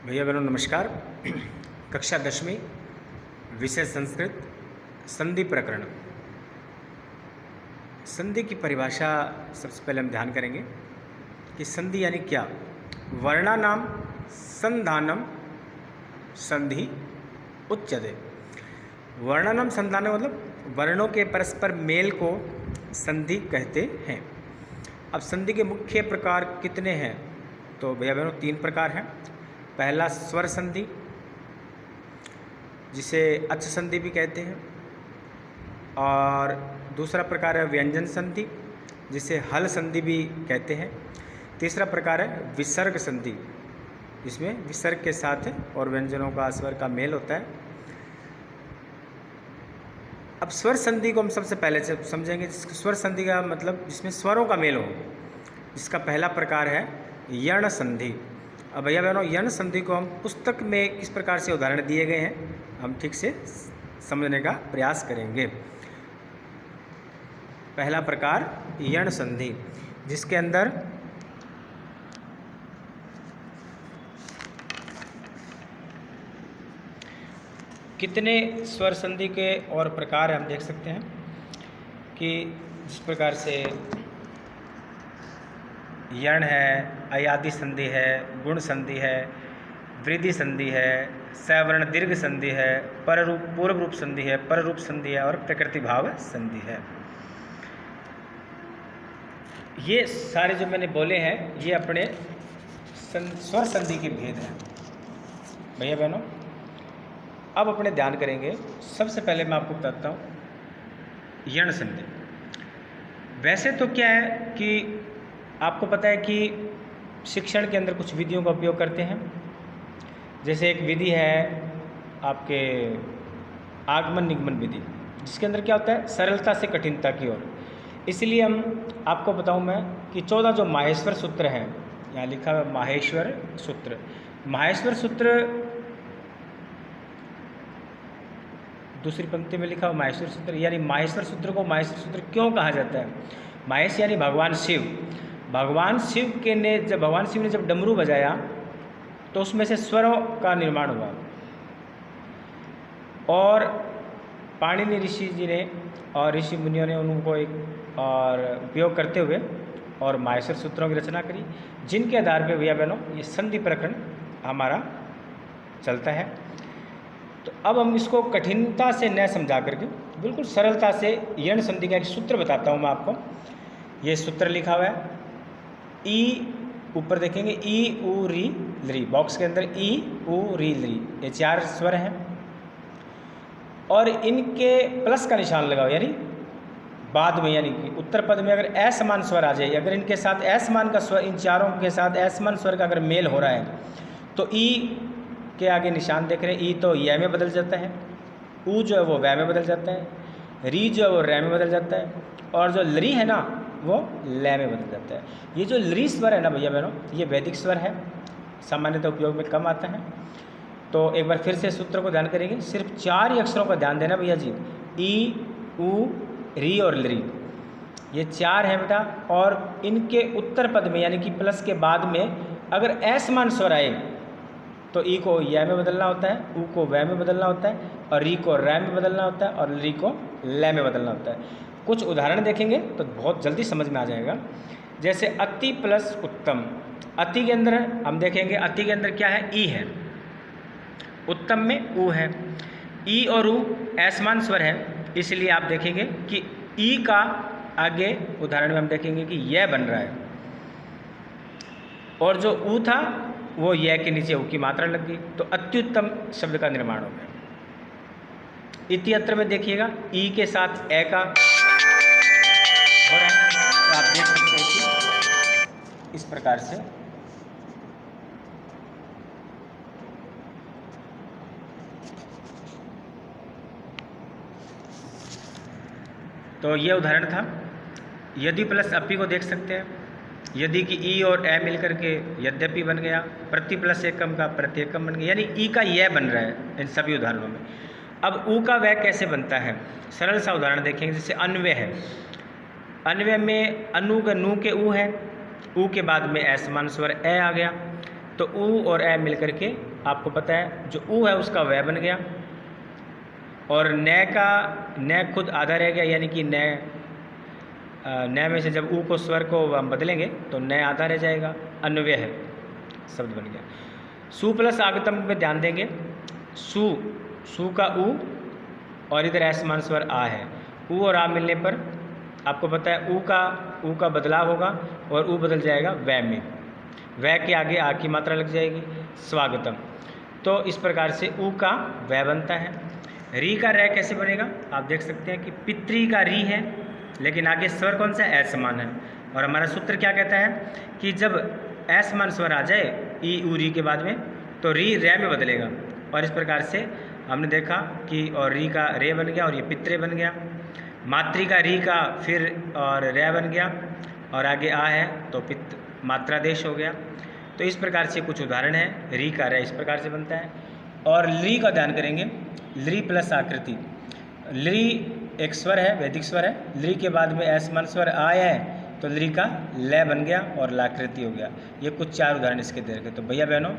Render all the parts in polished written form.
भैया बहनों नमस्कार। कक्षा 10वीं विषय संस्कृत संधि प्रकरण। संधि की परिभाषा सबसे पहले हम ध्यान करेंगे कि संधि यानी क्या। वर्णानाम संधानम संधि उच्यते। वर्णानाम संधानम मतलब वर्णों के परस्पर मेल को संधि कहते हैं। अब संधि के मुख्य प्रकार कितने हैं तो भैया बहनों 3 प्रकार हैं। पहला स्वर संधि जिसे अच् संधि भी कहते हैं, और दूसरा प्रकार है व्यंजन संधि जिसे हल संधि भी कहते हैं। तीसरा प्रकार है विसर्ग संधि जिसमें विसर्ग के साथ और व्यंजनों का स्वर का मेल होता है। अब स्वर संधि को हम सबसे पहले से समझेंगे। स्वर संधि का मतलब जिसमें स्वरों का मेल हो, जिसका पहला प्रकार है यण संधि। अब भैया बहनों यण संधि को हम पुस्तक में किस प्रकार से उदाहरण दिए गए हैं हम ठीक से समझने का प्रयास करेंगे। पहला प्रकार यण संधि जिसके अंदर कितने स्वर संधि के और प्रकार हम देख सकते हैं कि जिस प्रकार से यण है, अयादि संधि है, गुण संधि है, वृद्धि संधि है, सवर्ण दीर्घ संधि है, पररूप पूर्व रूप संधि है, पररूप संधि है और प्रकृति भाव संधि है। ये सारे जो मैंने बोले हैं ये अपने स्वर संधि के भेद हैं भैया बहनों। अब अपने ध्यान करेंगे। सबसे पहले मैं आपको बताता हूँ यण संधि। वैसे तो क्या है कि आपको पता है कि शिक्षण के अंदर कुछ विधियों का उपयोग करते हैं। जैसे एक विधि है आपके आगमन निगमन विधि, जिसके अंदर क्या होता है सरलता से कठिनता की ओर। इसलिए हम आपको बताऊं मैं कि 14 जो माहेश्वर सूत्र हैं, यहाँ लिखा है माहेश्वर सूत्र। माहेश्वर सूत्र दूसरी पंक्ति में लिखा हुआ माहेश्वर सूत्र, यानी माहेश्वर सूत्र को माहेश्वर सूत्र क्यों कहा जाता है। माहेश यानी भगवान शिव। भगवान शिव ने जब डमरू बजाया तो उसमें से स्वरों का निर्माण हुआ, और पाणिनि ऋषि जी ने और ऋषि मुनियों ने उनको एक और उपयोग करते हुए और माहेश्वर सूत्रों की रचना करी, जिनके आधार पर भैया बहनों ये संधि प्रकरण हमारा चलता है। तो अब हम इसको कठिनता से न समझा करके बिल्कुल सरलता से यण संधि का एक सूत्र बताता हूँ मैं आपको। ये सूत्र लिखा हुआ है ई, ऊपर देखेंगे ई उ री लरी, बॉक्स के अंदर ई उ री लरी, ये 4 स्वर हैं और इनके प्लस का निशान लगाओ, यानी बाद में, यानी कि उत्तर पद में अगर असमान स्वर आ जाए, अगर इनके साथ असमान का स्वर, इन चारों के साथ असमान स्वर का अगर मेल हो रहा है तो ई के आगे निशान देख रहे हैं, ई तो य में बदल जाता है, ऊ जो है वो वै में बदल जाता है, री जो है वो रै में बदल जाता है, और जो लरी है ना वो लय में बदल जाता है। ये जो लरी स्वर है ना भैया बहनों ये वैदिक स्वर है, सामान्यतः उपयोग में कम आता है। तो एक बार फिर से सूत्र को ध्यान करेंगे। सिर्फ 4 ही अक्षरों का ध्यान देना भैया जी, ई उ री और लरी, ये 4 हैं बेटा। और इनके उत्तर पद में यानी कि प्लस के बाद में अगर असमान स्वर आए तो ई को य में बदलना होता है, ऊ को वै में बदलना होता है, और री को रै में बदलना होता है, और लरी को लय में बदलना होता है। कुछ उदाहरण देखेंगे तो बहुत जल्दी समझ में आ जाएगा। जैसे अति प्लस उत्तम। अति के अंदर हम देखेंगे, अति के अंदर क्या है ई है, उत्तम में ऊ है। ई और ऊ असमान स्वर है, इसलिए आप देखेंगे कि ई का आगे उदाहरण में हम देखेंगे कि यह बन रहा है, और जो ऊ था वो यह के नीचे ऊ की मात्रा लग गई, तो अत्युत्तम शब्द का निर्माण हो गया। इत्यत्र में देखिएगा ई के साथ ए का हो रहा है, तो आप देख सकते हैं कि इस प्रकार से तो ये उदाहरण था। यदि प्लस अपी को देख सकते हैं, यदि कि ई और ए मिलकर के यद्यपि बन गया, प्रति प्लस एकम का प्रत्येकम बन गया, यानी ई का यह बन रहा है इन सभी उदाहरणों में। अब ऊ का वह कैसे बनता है, सरल सा उदाहरण देखेंगे। जैसे अन्वय है, अन्वय में अनु का नू के ऊ है, ऊ के बाद में असमान स्वर ए आ गया, तो ऊ और ए मिलकर के आपको पता है जो ऊ है उसका वह बन गया, और न खुद आधा रह गया, यानी कि न में से जब ऊ को स्वर को हम बदलेंगे तो न आधा रह जाएगा, अन्वय है शब्द बन गया। सु प्लस आगतम में ध्यान देंगे, सु का ऊ और इधर असमान स्वर आ है, ऊ और आ मिलने पर आपको पता है ऊ का बदलाव होगा और ऊ बदल जाएगा वह में, वह के आगे आ की मात्रा लग जाएगी, स्वागतम। तो इस प्रकार से ऊ का वह बनता है। री का रह कैसे बनेगा, आप देख सकते हैं कि पितृ का री है, लेकिन आगे स्वर कौन सा है, असमान है, और हमारा सूत्र क्या कहता है कि जब असमान स्वर आ जाए ई ऊ री के बाद में तो री रे में बदलेगा, और इस प्रकार से हमने देखा कि और री का रे बन गया और ये पित्रे बन गया, मातृ का री का फिर और रे बन गया और आगे आ है तो पित्त मात्रादेश हो गया। तो इस प्रकार से कुछ उदाहरण है, री का रे इस प्रकार से बनता है। और ली का ध्यान करेंगे, ली प्लस आकृति, ली एक स्वर है, वैदिक स्वर है, ली के बाद में असमान स्वर आया है तो ली का लय बन गया और लाकृति हो गया। ये कुछ 4 उदाहरण इसके दे रखे। तो भैया बहनों,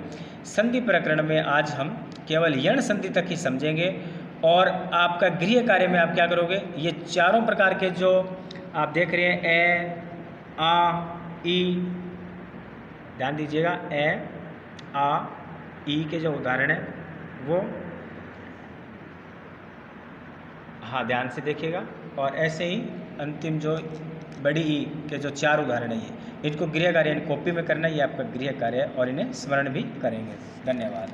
संधि प्रकरण में आज हम केवल यण संधि तक ही समझेंगे, और आपका गृह कार्य में आप क्या करोगे, ये चारों प्रकार के जो आप देख रहे हैं ए आ ई, ध्यान दीजिएगा, ए आ ई के जो उदाहरण है वो हाँ ध्यान से देखिएगा, और ऐसे ही अंतिम जो बड़ी ई के जो 4 उदाहरण है ये इनको गृह कार्य कॉपी में करना, ये आपका गृह कार्य है और इन्हें स्मरण भी करेंगे। धन्यवाद।